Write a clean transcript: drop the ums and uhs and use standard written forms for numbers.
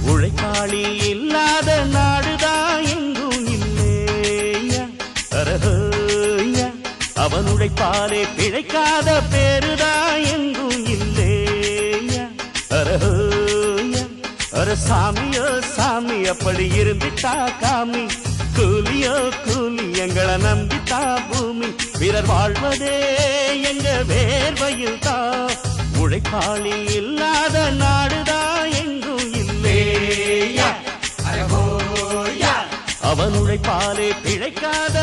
உழைப்பாளி இல்லாத நாடுதான் எங்கும் இல்லையா அரஹோயா அவன் உழைப்பாலே பிழைக்காத பேருதான் எங்கும் இல்லையா அரஹோயா அர சாமியோ சாமி அப்படி இருந்துட்டா காமி கூலியோ கூலி எங்களை நம்பித்தா பூமி பிறர் வாழ்வதே எங்க வேர்வையில் தான் உழைப்பாளி இல்லாத நாடுதான் எங்கும் இல்லையா அவன் உழைப்பாலே பிழைக்காத